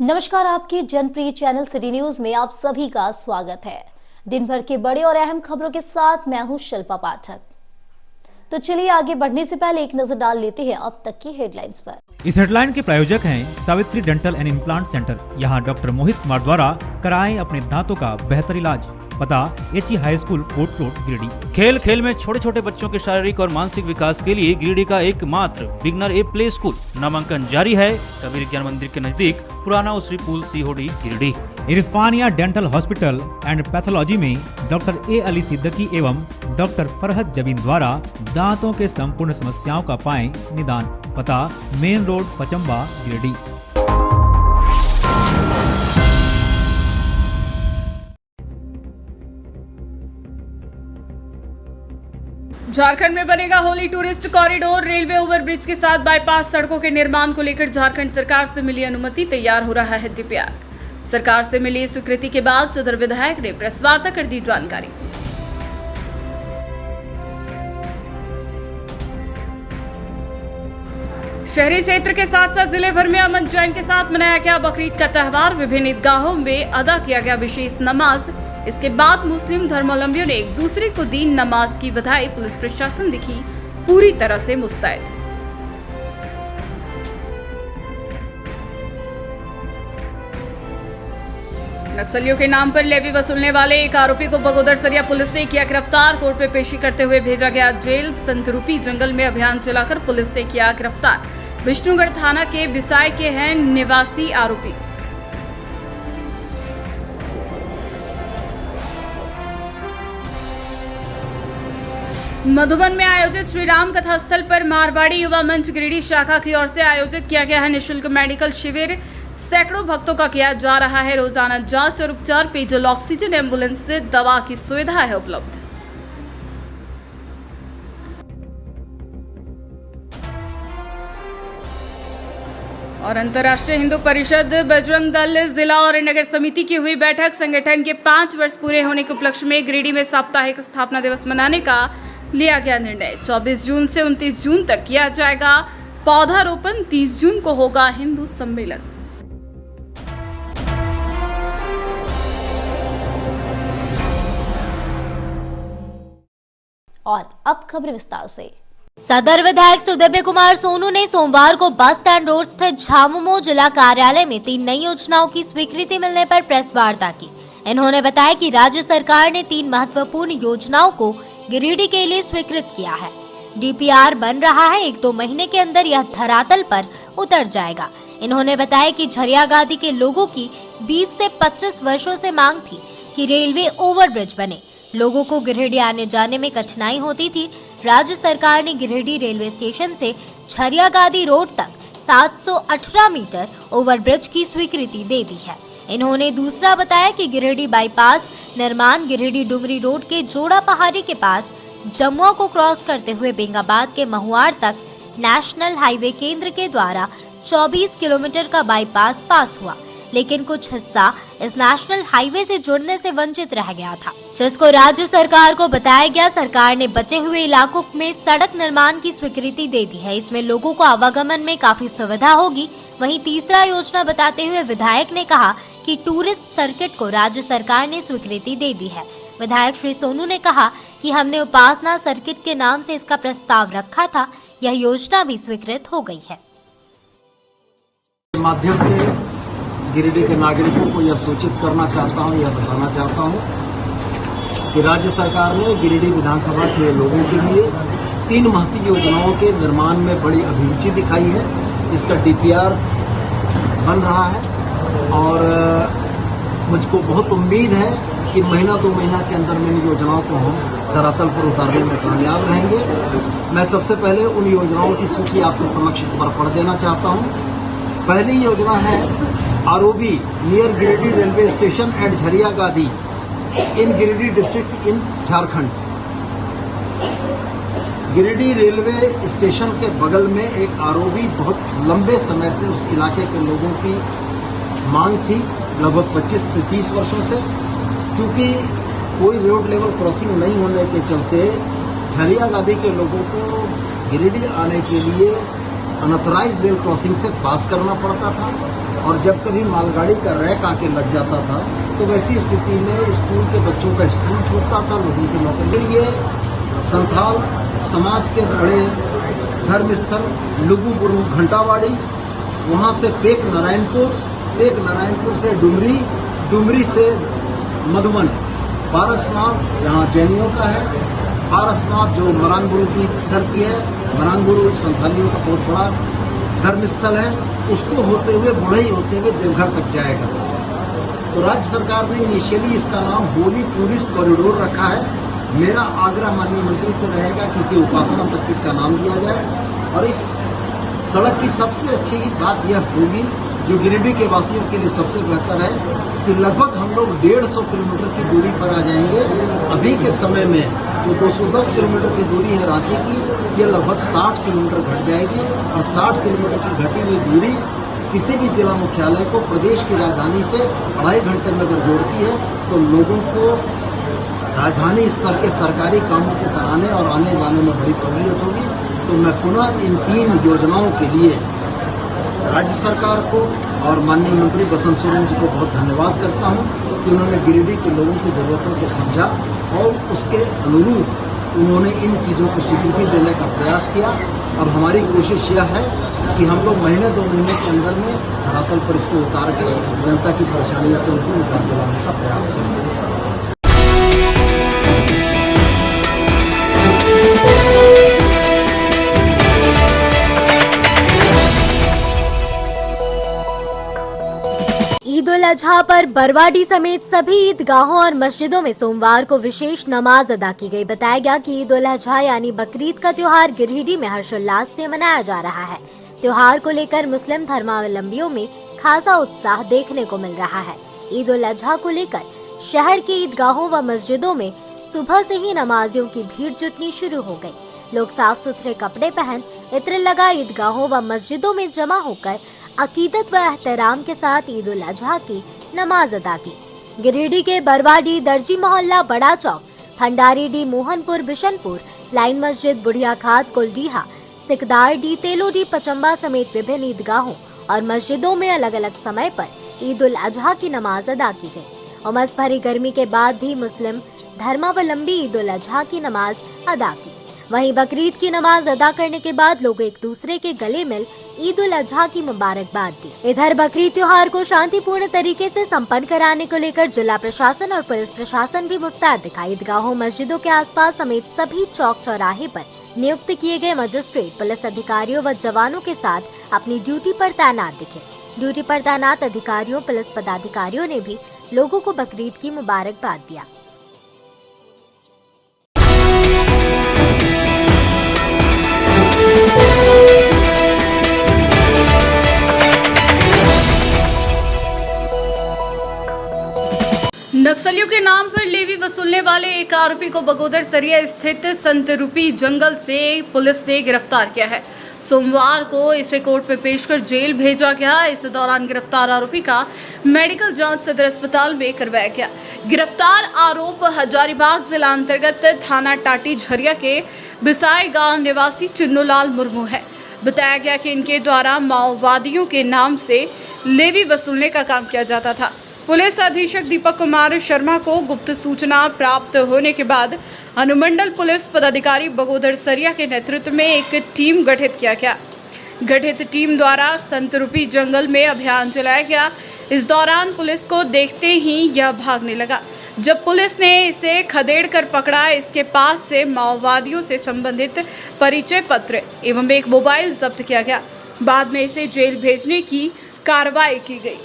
नमस्कार, आपके जनप्रिय channel city news में आप सभी का स्वागत है। दिन भर के बड़े और अहम खबरों के साथ मैं हूं शिल्पा पाठक। तो चलिए आगे बढ़ने से पहले एक नजर डाल लेते हैं अब तक की हेडलाइंस पर। इस हेडलाइन के प्रायोजक हैं Savitri dental and implant centre. यहाँ डॉक्टर मोहित कुमार द्वारा कराएं अपने दांतों का बेहतर इलाज। पता HE high school Kot road Giridih. खेल खेल में छोटे छोटे बच्चों के शारीरिक और मानसिक विकास के लिए गिरिडीह का एकमात्र बिगनर ए प्ले स्कूल। नामांकन जारी है। कबीर ज्ञान मंदिर के नजदीक पुराना उसी पुल Sihodih Giridih. Irfania dental hospital and pathology में डॉक्टर ए अली सिद्दीकी एवं डॉक्टर फरहत जबीन द्वारा दांतों के संपूर्ण समस्याओं का पाएं निदान। पता मेन रोड पचम्बा गिरिडीह। झारखंड में बनेगा Holi tourist corridor. Railway overbridge के साथ बाईपास सड़कों के निर्माण को लेकर झारखंड सरकार से मिली अनुमति। तैयार हो रहा है डीपीआर। सरकार से मिली स्वीकृति के बाद सदर विधायक ने प्रेस वार्ता कर दी जानकारी। शहरी क्षेत्र के साथ साथ जिले भर में अमन चैन के साथ मनाया गया बकरीद का त्यौहार। विभिन्न ईदगाहों में अदा किया गया विशेष नमाज। इसके बाद मुस्लिम धर्मावलंबियों ने एक दूसरे को दी नमाज की बधाई। पुलिस प्रशासन दिखी पूरी तरह से मुस्तैद। नक्सलियों के नाम पर लेवी वसूलने वाले एक आरोपी को बगोदर सरिया पुलिस ने किया गिरफ्तार। कोर्ट में पेशी करते हुए भेजा गया जेल। संतरूपी जंगल में अभियान चलाकर पुलिस ने किया गिरफ्तार। विष्णुगढ़ थाना के बिसाई के हैं निवासी आरोपी। मधुबन में आयोजित श्री राम कथा स्थल पर मारवाड़ी युवा मंच गिरिडीह शाखा की ओर से आयोजित किया गया है निःशुल्क मेडिकल शिविर। सैकड़ों भक्तों का किया जा रहा है रोजाना जांच और उपचार। पेयजल, ऑक्सीजन, एम्बुलेंस से दवा की सुविधा है उपलब्ध। और अंतर्राष्ट्रीय हिंदू परिषद, बजरंग दल, जिला और नगर समिति की हुई बैठक। संगठन के 5 वर्ष पूरे होने के उपलक्ष्य में गिरिडीह में साप्ताहिक स्थापना दिवस मनाने का लिया गया निर्णय। 24 जून से 29 जून तक किया जाएगा पौधारोपण। 30 जून को होगा हिंदू सम्मेलन। और अब खबर विस्तार से। सदर विधायक सुदिव्य कुमार सोनू ने सोमवार को बस स्टैंड रोड स्थित झामुमो जिला कार्यालय में 3 नई योजनाओं की स्वीकृति मिलने पर प्रेस वार्ता की। इन्होंने बताया कि राज्य सरकार ने 3 महत्वपूर्ण योजनाओं को गिरिडीह के लिए स्वीकृत किया है। डीपीआर बन रहा है। 1-2 महीने के अंदर यह धरातल पर उतर जाएगा। इन्होंने बताया कि झरियागादी के लोगों की 20 से 25 वर्षों से मांग थी कि रेलवे ओवरब्रिज बने। लोगों को गिरिडीह आने जाने में कठिनाई होती थी। राज्य सरकार ने गिरिडीह रेलवे स्टेशन से झरियागादी रोड तक 718 मीटर ओवरब्रिज की स्वीकृति दे दी है। इन्होंने दूसरा बताया कि गिरिडीह बाईपास निर्माण गिरिडीह डुमरी रोड के जोड़ा पहाड़ी के पास जमुआ को क्रॉस करते हुए बेंगाबाद के महुआर तक नेशनल हाईवे केंद्र के द्वारा 24 किलोमीटर का बाईपास पास हुआ, लेकिन कुछ हिस्सा इस नेशनल हाईवे से जुड़ने से वंचित रह गया था, जिसको राज्य सरकार को बताया गया। सरकार ने बचे हुए इलाकों में सड़क निर्माण की स्वीकृति दे दी है। इसमें लोगों को आवागमन में काफी सुविधा होगी। वहीं तीसरा योजना बताते हुए विधायक ने कहा कि टूरिस्ट सर्किट को राज्य सरकार ने स्वीकृति दे दी है। विधायक श्री सोनू ने कहा कि हमने उपासना सर्किट के नाम से इसका प्रस्ताव रखा था। यह योजना भी स्वीकृत हो गई है। माध्यम से गिरिडीह के नागरिकों को यह सूचित करना चाहता हूं, यह बताना चाहता हूं कि राज्य सरकार ने गिरिडीह विधानसभा के लोगों के लिए 3 महती योजनाओं के निर्माण में बड़ी अभिरुचि दिखाई है, जिसका डीपीआर बन रहा है। और मुझको बहुत उम्मीद है कि 1-2 महीना के अंदर में इन योजनाओं को हम धरातल पर उतारने में कामयाब रहेंगे। मैं सबसे पहले उन योजनाओं की सूची आपके समक्ष पढ़ देना चाहता हूं। पहली योजना है ROB near Giridih railway station at Jhariyagadi in Giridih district in Jharkhand. Giridih railway station के बगल में एक आरओबी बहुत लंबे समय से उस इलाके के लोगों की मांग थी, लगभग 25 से 30 वर्षों से। क्योंकि कोई रोड लेवल क्रॉसिंग नहीं होने के चलते झरियागादी के लोगों को गिरिडीह आने के लिए अनऑथराइज्ड रेल क्रॉसिंग से पास करना पड़ता था। और जब कभी मालगाड़ी का रैक आके लग जाता था तो वैसी स्थिति में स्कूल के बच्चों का स्कूल छूटता था, लोगों की नौकरी। फिर ये संथाल समाज के बड़े धर्म स्थल लुगुबुरु घंटावाड़ी, वहाँ से पेक नारायणपुर से डुमरी, डुमरी से मधुबन, पारसनाथ जहाँ जैनियों का है, पारसनाथ जो मरांगुरु की धरती है, मरांगुरु संथालियों का बहुत बड़ा धर्म स्थल है, उसको होते हुए बुढ़ई होते हुए देवघर तक जाएगा। तो राज्य सरकार ने इनिशियली इसका नाम होली टूरिस्ट कॉरिडोर रखा है। मेरा आग्रह माननीय मंत्री से रहेगा कि इसे उपासना शक्ति का नाम दिया जाए। और इस सड़क की सबसे अच्छी बात यह होगी, जो गिरिडीह के वासियों के लिए सबसे बेहतर है, कि लगभग हम लोग 150 किलोमीटर की दूरी पर आ जाएंगे। अभी के समय में जो 210 किलोमीटर की दूरी है रांची की, ये लगभग 60 किलोमीटर घट जाएगी। और 60 किलोमीटर की घटी हुई दूरी किसी भी जिला मुख्यालय को प्रदेश की राजधानी से 2.5 घंटे में अगर जोड़ती है तो लोगों को राजधानी स्तर के सरकारी कामों को कराने और आने जाने में बड़ी सहूलियत होगी। तो मैं पुनः इन 3 योजनाओं के लिए राज्य सरकार को और माननीय मंत्री बसंत सोरेन जी को बहुत धन्यवाद करता हूं कि उन्होंने गिरिडीह के लोगों की जरूरतों को समझा और उसके अनुरूप उन्होंने इन चीज़ों को स्वीकृति देने का प्रयास किया। अब हमारी कोशिश यह है कि हम लोग महीने 2 महीने के अंदर में धरातल पर इसको उतार के जनता की परेशानियों से उनको निकाल दिलाने का प्रयास करेंगे। ईद उल अजहा पर बरवाडी समेत सभी ईदगाहों और मस्जिदों में सोमवार को विशेष नमाज अदा की गई। बताया गया कि ईद उल अजहा यानी बकरीद का त्योहार गिरिडीह में हर्षोल्लास से मनाया जा रहा है। त्योहार को लेकर मुस्लिम धर्मावलंबियों में खासा उत्साह देखने को मिल रहा है। ईद उल अजहा को लेकर शहर की ईदगाहों व मस्जिदों में सुबह से ही नमाजियों की भीड़ जुटनी शुरू हो गई। लोग साफ सुथरे कपड़े पहन इत्र लगा ईदगाहों व मस्जिदों में जमा होकर अकीदत व एहतराम के साथ ईद उल अजहा की नमाज अदा की। गिरिडीह के बरवाडी, दर्जी मोहल्ला, बड़ा चौक, भंडारीडीह, मोहनपुर, बिशनपुर, लाइन मस्जिद, बुढ़िया खाद, कुलडीहा, सिकदारडीह, तेलोडीह, पचम्बा समेत विभिन्न ईदगाहों और मस्जिदों में अलग अलग समय पर ईद उल अजहा की नमाज अदा की गई। उमस भरी गर्मी के बाद भी मुस्लिम धर्मावलंबी ईद उल अजहा की नमाज अदा की। वहीं बकरीद की नमाज अदा करने के बाद लोग एक दूसरे के गले मिल ईद उल अजहा की मुबारकबाद दी। इधर बकरीद त्योहार को शांतिपूर्ण तरीके से संपन्न कराने को लेकर जिला प्रशासन और पुलिस प्रशासन भी मुस्तैद दिखा। ईदगाहों, मस्जिदों के आसपास समेत सभी चौक चौराहे पर नियुक्त किए गए मजिस्ट्रेट पुलिस अधिकारियों व जवानों के साथ अपनी ड्यूटी पर तैनात दिखे। ड्यूटी पर तैनात अधिकारियों, पुलिस पदाधिकारियों ने भी लोगों को बकरीद की मुबारकबाद दिया। नक्सलियों के नाम पर लेवी वसूलने वाले एक आरोपी को बगोदर सरिया स्थित संतरूपी जंगल से पुलिस ने गिरफ्तार किया है। सोमवार को इसे कोर्ट में पेश कर जेल भेजा गया। इस दौरान गिरफ्तार आरोपी का मेडिकल जांच सदर अस्पताल में करवाया गया। गिरफ्तार आरोप हजारीबाग जिला अंतर्गत थाना टाटी झरिया के बिसाई गांव निवासी चिन्नूलाल मुर्मू है। बताया गया कि इनके द्वारा माओवादियों के नाम से लेवी वसूलने का काम किया जाता था। पुलिस अधीक्षक दीपक कुमार शर्मा को गुप्त सूचना प्राप्त होने के बाद अनुमंडल पुलिस पदाधिकारी बगोदर सरिया के नेतृत्व में एक टीम गठित किया गया। गठित टीम द्वारा संतरूपी जंगल में अभियान चलाया गया। इस दौरान पुलिस को देखते ही यह भागने लगा। जब पुलिस ने इसे खदेड़ कर पकड़ा, इसके पास से माओवादियों से संबंधित परिचय पत्र एवं एक मोबाइल जब्त किया गया। बाद में इसे जेल भेजने की कार्रवाई की गई।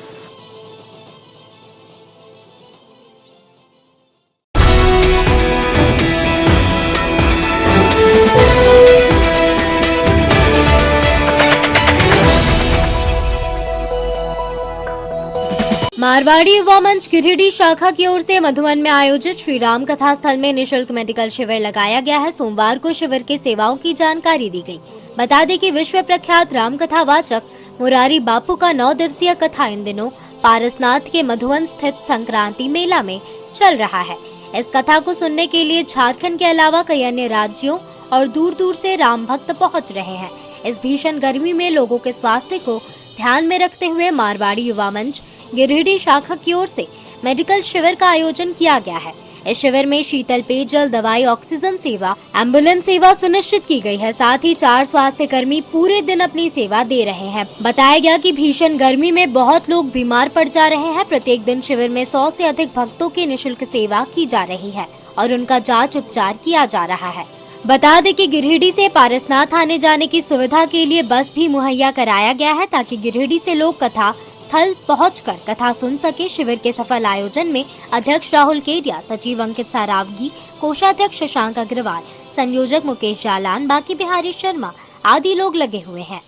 मारवाड़ी युवा मंच गिरिडीह शाखा की ओर से मधुबन में आयोजित श्री राम कथा स्थल में निशुल्क मेडिकल शिविर लगाया गया है। सोमवार को शिविर के सेवाओं की जानकारी दी गई। बता दें कि विश्व प्रख्यात राम कथा वाचक मुरारी बापू का 9 दिवसीय कथा इन दिनों पारसनाथ के मधुबन स्थित संक्रांति मेला में चल रहा है। इस कथा को सुनने के लिए झारखंड के अलावा कई अन्य राज्यों और दूर दूर से राम भक्त पहुँच रहे हैं। इस भीषण गर्मी में लोगों के स्वास्थ्य को ध्यान में रखते हुए मारवाड़ी युवा मंच गिरिडीह शाखा की ओर से मेडिकल शिविर का आयोजन किया गया है। इस शिविर में शीतल पेयजल, दवाई, ऑक्सीजन सेवा, एम्बुलेंस सेवा सुनिश्चित की गई है। साथ ही 4 स्वास्थ्य कर्मी पूरे दिन अपनी सेवा दे रहे हैं। बताया गया कि भीषण गर्मी में बहुत लोग बीमार पड़ जा रहे हैं। प्रत्येक दिन शिविर में 100 से अधिक भक्तों की निःशुल्क सेवा की जा रही है और उनका जांच उपचार किया जा रहा है। बता दें कि गिरिडीह से पारसनाथ आने जाने की सुविधा के लिए बस भी मुहैया कराया गया है ताकि गिरिडीह से लोग कथा स्थल पहुंचकर कथा सुन सके। शिविर के सफल आयोजन में अध्यक्ष राहुल केडिया, सचिव अंकित सारावगी, कोषाध्यक्ष शशांक अग्रवाल, संयोजक मुकेश जालान, बाकी बिहारी शर्मा आदि लोग लगे हुए हैं।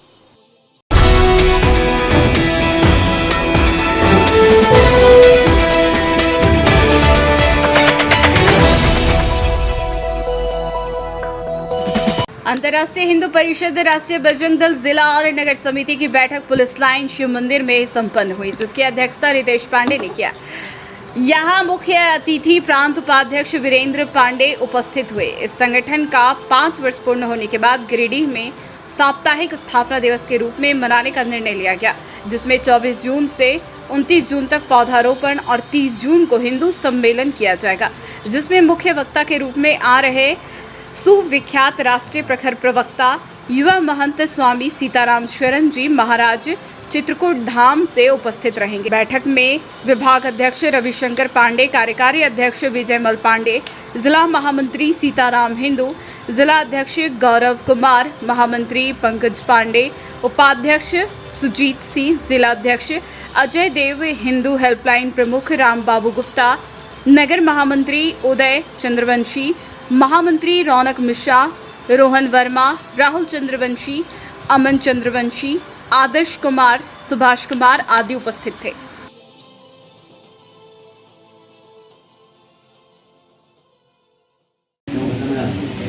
अंतर्राष्ट्रीय हिंदू परिषद, राष्ट्रीय बजरंग दल जिला और नगर समिति की बैठक पुलिस लाइन शिव मंदिर में संपन्न हुई, जिसकी अध्यक्षता रितेश पांडे ने किया। यहाँ मुख्य अतिथि प्रांत उपाध्यक्ष वीरेंद्र पांडे उपस्थित हुए। इस संगठन का 5 वर्ष पूर्ण होने के बाद गिरिडीह में साप्ताहिक स्थापना दिवस के रूप में मनाने का निर्णय लिया गया, जिसमें 24 जून से 29 जून तक पौधारोपण और 30 जून को हिंदू सम्मेलन किया जाएगा, जिसमें मुख्य वक्ता के रूप में आ रहे सुविख्यात राष्ट्रीय प्रखर प्रवक्ता युवा महंत स्वामी सीताराम शरण जी महाराज चित्रकूट धाम से उपस्थित रहेंगे। बैठक में विभाग अध्यक्ष रविशंकर पांडे, कार्यकारी अध्यक्ष विजयमल पांडे, जिला महामंत्री सीताराम हिंदू, जिला अध्यक्ष गौरव कुमार, महामंत्री पंकज पांडे, उपाध्यक्ष सुजीत सिंह, जिला अध्यक्ष अजय देव, हिंदू हेल्पलाइन प्रमुख राम बाबू गुप्ता, नगर महामंत्री उदय चंद्रवंशी, महामंत्री रौनक मिश्रा, रोहन वर्मा, राहुल चंद्रवंशी, अमन चंद्रवंशी, आदर्श कुमार, सुभाष कुमार आदि उपस्थित थे।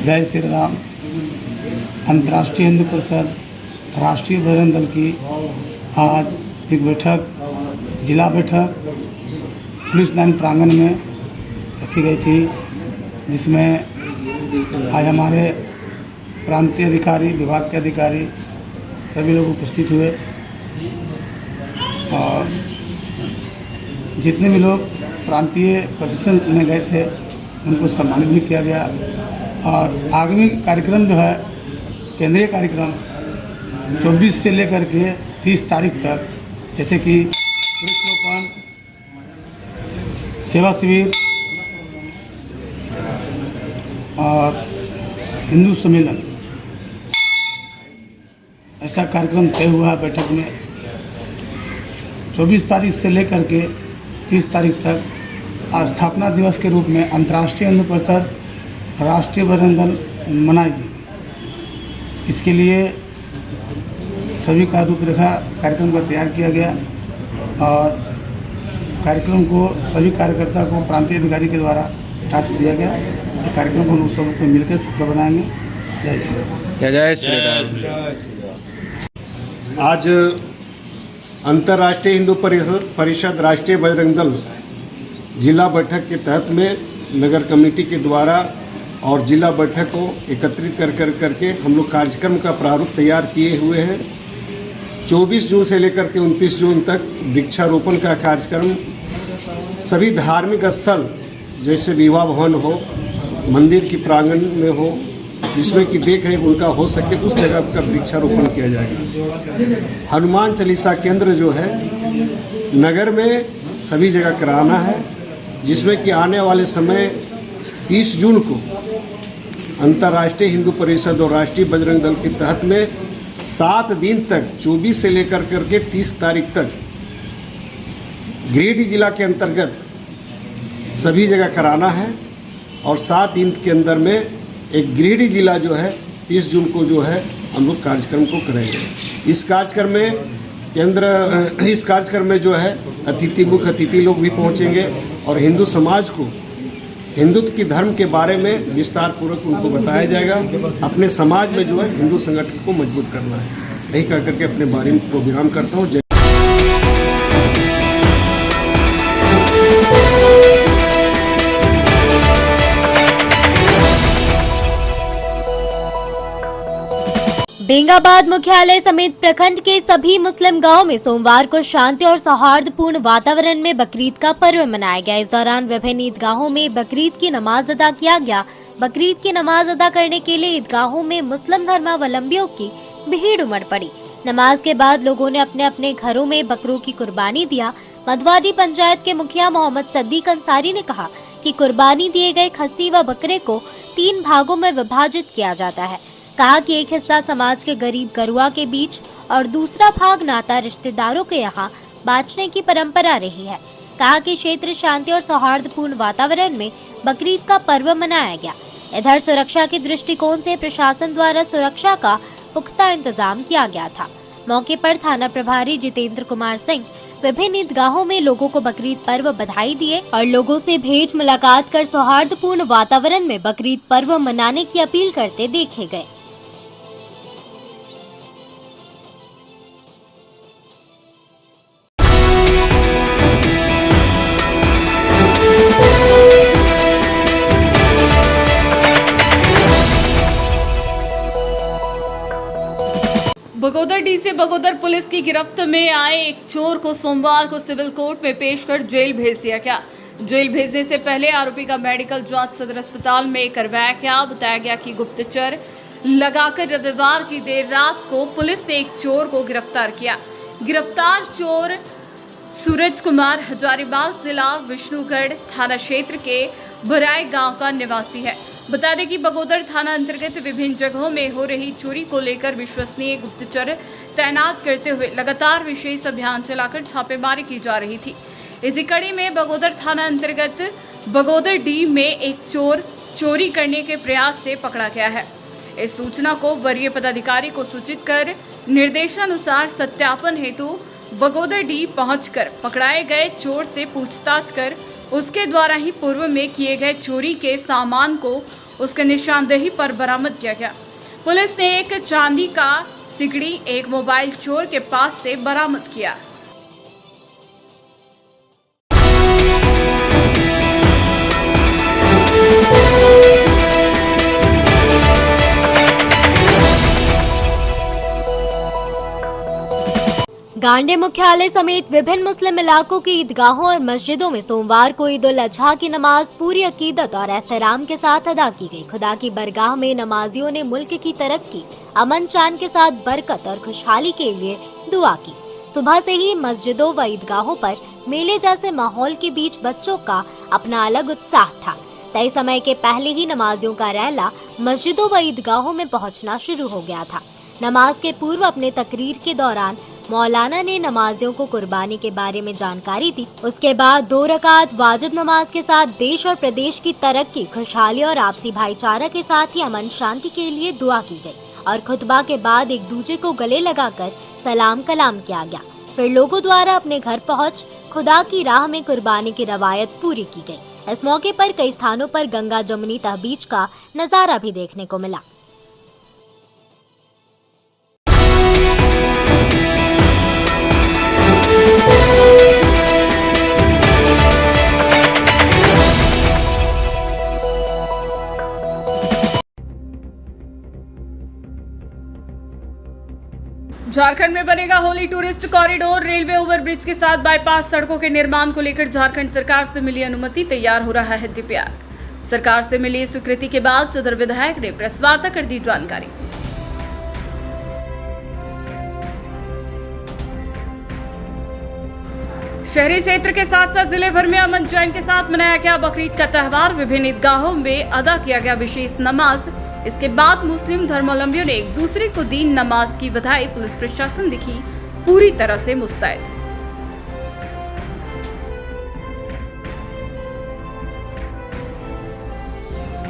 जय श्री राम। अंतर्राष्ट्रीय हिंदू परिषद, राष्ट्रीय बजरंग दल की आज एक बैठक, जिला बैठक पुलिस लाइन प्रांगण में रखी गई थी, जिसमें आज हमारे प्रांतीय अधिकारी, विभाग के अधिकारी सभी लोग उपस्थित हुए और जितने भी लोग प्रांतीय प्रशिक्षण में गए थे उनको सम्मानित भी किया गया। और आगामी कार्यक्रम जो है, केंद्रीय कार्यक्रम 24 से लेकर के 30 तारीख तक, जैसे कि वृक्षारोपण, सेवा शिविर और हिंदू सम्मेलन, ऐसा कार्यक्रम तय हुआ है। बैठक में 24 तारीख से लेकर के 30 तारीख तक स्थापना दिवस के रूप में अंतर्राष्ट्रीय हिंदू परिषद, राष्ट्रीय बजरंग दल मनाएगी। इसके लिए सभी का रूपरेखा कार्यक्रम का तैयार किया गया और कार्यक्रम को सभी कार्यकर्ता को प्रांतीय अधिकारी के द्वारा टास्क दिया गया। कार्यक्रम को हम सब को मिलकर सफल बनाएंगे। जय श्री राम। जय श्री राम। आज अंतर्राष्ट्रीय हिंदू परिषद, राष्ट्रीय बजरंग दल जिला बैठक के तहत में नगर कमेटी के द्वारा और जिला बैठक को एकत्रित करके हम लोग कार्यक्रम का प्रारूप तैयार किए हुए हैं। 24 जून से लेकर के 29 जून तक वृक्षारोपण का कार्यक्रम सभी धार्मिक स्थल जैसे विवाह भवन हो, मंदिर की प्रांगण में हो, जिसमें कि देख रेख उनका हो सके, उस जगह का वृक्षारोपण किया जाएगा। हनुमान चालीसा केंद्र जो है नगर में सभी जगह कराना है, जिसमें कि आने वाले समय 30 जून को अंतर्राष्ट्रीय हिंदू परिषद और राष्ट्रीय बजरंग दल के तहत में 7 दिन तक 24 से लेकर करके 30 तारीख तक गिरिडीह जिला के अंतर्गत सभी जगह कराना है। और 7 दिन के अंदर में एक गिरिडीह जिला जो है 30 जून को जो है हम लोग कार्यक्रम को करेंगे। इस कार्यक्रम में जो है मुख्य अतिथि लोग भी पहुंचेंगे और हिंदू समाज को हिंदुत्व की धर्म के बारे में विस्तार पूर्वक उनको बताया जाएगा। अपने समाज में जो है हिंदू संगठन को मजबूत करना है। यही कह करके अपने बारे में प्रोग्राम करता हूँ। बेंगाबाद मुख्यालय समेत प्रखंड के सभी मुस्लिम गांवों में सोमवार को शांति और सौहार्दपूर्ण वातावरण में बकरीद का पर्व मनाया गया। इस दौरान विभिन्न ईदगाहों में बकरीद की नमाज अदा किया गया। बकरीद की नमाज अदा करने के लिए ईदगाहों में मुस्लिम धर्मावलंबियों की भीड़ उमड़ पड़ी। नमाज के बाद लोगों ने अपने अपने घरों में बकरों की कुर्बानी दिया। मधवाडी पंचायत के मुखिया मोहम्मद सद्दीक अंसारी ने कहा कि कुर्बानी दिए गए खस्सी व बकरे को 3 भागों में विभाजित किया जाता है। कहा कि एक हिस्सा समाज के गरीब गरुआ के बीच और दूसरा भाग नाता रिश्तेदारों के यहाँ बांटने की परंपरा रही है। कहा कि क्षेत्र शांति और सौहार्दपूर्ण वातावरण में बकरीद का पर्व मनाया गया। इधर सुरक्षा के दृष्टिकोण से प्रशासन द्वारा सुरक्षा का पुख्ता इंतजाम किया गया था। मौके पर थाना प्रभारी जितेंद्र कुमार सिंह विभिन्न ईदगाहों में लोगों को बकरीद पर्व बधाई दिए और लोगों से भेंट मुलाकात कर सौहार्दपूर्ण वातावरण में बकरीद पर्व मनाने की अपील करते देखे गए। बगोदर डी से बगोदर पुलिस की गिरफ्त में आए एक चोर को सोमवार को सिविल कोर्ट में पेश कर जेल भेज दिया गया। जेल भेजने से पहले आरोपी का मेडिकल जांच सदर अस्पताल में करवाया गया। बताया गया कि गुप्तचर लगाकर रविवार की देर रात को पुलिस ने एक चोर को गिरफ्तार किया। गिरफ्तार चोर सूरज कुमार हजारीबाग जिला विष्णुगढ़ थाना क्षेत्र के बराई गांव का निवासी है। बता दें कि बगोदर थाना अंतर्गत विभिन्न जगहों में हो रही चोरी को लेकर विश्वसनीय गुप्तचर तैनात करते हुए लगातार विशेष अभियान चलाकर छापेमारी की जा रही थी। इसी कड़ी में बगोदर थाना अंतर्गत बगोदर डी में एक चोर चोरी करने के प्रयास से पकड़ा गया है। इस सूचना को वरीय पदाधिकारी को सूचित कर निर्देशानुसार सत्यापन हेतु बगोदर डी पहुंचकर पकड़ाए गए चोर से पूछताछ कर उसके द्वारा ही पूर्व में किए गए चोरी के सामान को उसके निशानदेही पर बरामद किया गया। पुलिस ने एक चांदी का सिकड़ी एक मोबाइल चोर के पास से बरामद किया। गांडे मुख्यालय समेत विभिन्न मुस्लिम इलाकों की ईदगाहों और मस्जिदों में सोमवार को ईद उल अजहा की नमाज पूरी अकीदत और एहतराम के साथ अदा की गई। खुदा की बरगाह में नमाजियों ने मुल्क की तरक्की, अमन चैन के साथ बरकत और खुशहाली के लिए दुआ की। सुबह से ही मस्जिदों व ईदगाहों पर मेले जैसे माहौल के बीच बच्चों का अपना अलग उत्साह था। तय समय के पहले ही नमाजियों का रैला मस्जिदों व ईदगाहों में पहुँचना शुरू हो गया था। नमाज के पूर्व अपने तकरीर के दौरान मौलाना ने नमाजियों को कुर्बानी के बारे में जानकारी दी। उसके बाद 2 रकात वाजिब नमाज के साथ देश और प्रदेश की तरक्की, खुशहाली और आपसी भाईचारा के साथ ही अमन शांति के लिए दुआ की गई और खुतबा के बाद एक दूसरे को गले लगाकर सलाम कलाम किया गया। फिर लोगों द्वारा अपने घर पहुंच खुदा की राह में कुर्बानी की रवायत पूरी की गई। इस मौके पर कई स्थानों पर गंगा जमुनी तहबीज का नजारा भी देखने को मिला। झारखंड में बनेगा Holi tourist corridor. Railway overbridge के साथ बाईपास सड़कों के निर्माण को लेकर झारखंड सरकार से मिली अनुमति, तैयार हो रहा है डीपीआर। सरकार से मिली स्वीकृति के बाद सदर विधायक ने प्रेस वार्ता कर दी जानकारी। शहरी क्षेत्र के साथ साथ जिले भर में अमन चैन के साथ मनाया गया बकरीद का त्यौहार। विभिन्न ईदगाहों में अदा किया गया विशेष नमाज। इसके बाद मुस्लिम धर्मावलंबियों ने एक दूसरे को दी नमाज की बधाई। पुलिस प्रशासन दिखी पूरी तरह से मुस्तैद।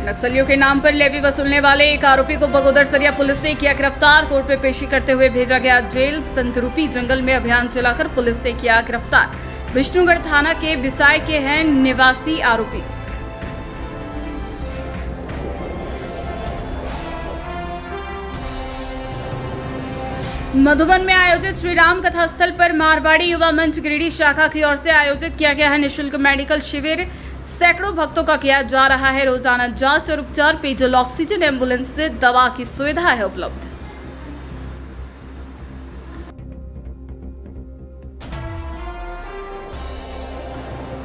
नक्सलियों के नाम पर लेवी वसूलने वाले एक आरोपी को बगोदर सरिया पुलिस ने किया गिरफ्तार। कोर्ट में पेशी करते हुए भेजा गया जेल। संतरूपी जंगल में अभियान चलाकर पुलिस ने किया गिरफ्तार। विष्णुगढ़ थाना के बिसाई के हैं निवासी आरोपी। मधुबन में आयोजित श्री राम कथा स्थल पर मारवाड़ी युवा मंच गिरिडीह शाखा की ओर से आयोजित किया गया है निःशुल्क मेडिकल शिविर। सैकड़ों भक्तों का किया जा रहा है रोजाना जांच और उपचार। पेयजल, ऑक्सीजन, एम्बुलेंस से दवा की सुविधा है उपलब्ध।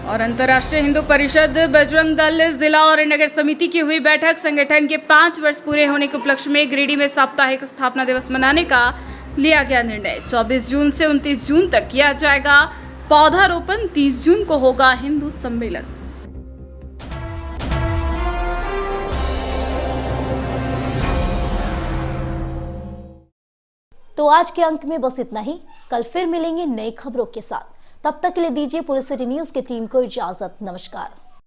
और अंतर्राष्ट्रीय हिंदू परिषद बजरंग दल जिला और नगर समिति की हुई बैठक संगठन के 5 वर्ष पूरे होने के उपलक्ष्य में गिरिडीह में साप्ताहिक स्थापना दिवस मनाने का लिया गया निर्णय। 24 जून से 29 जून तक किया जाएगा पौधारोपण, 30 जून को होगा हिंदू सम्मेलन। तो आज के अंक में बस इतना ही। कल फिर मिलेंगे नई खबरों के साथ। तब तक के लिए दीजिए पूरे सिटी न्यूज की टीम को इजाजत। नमस्कार।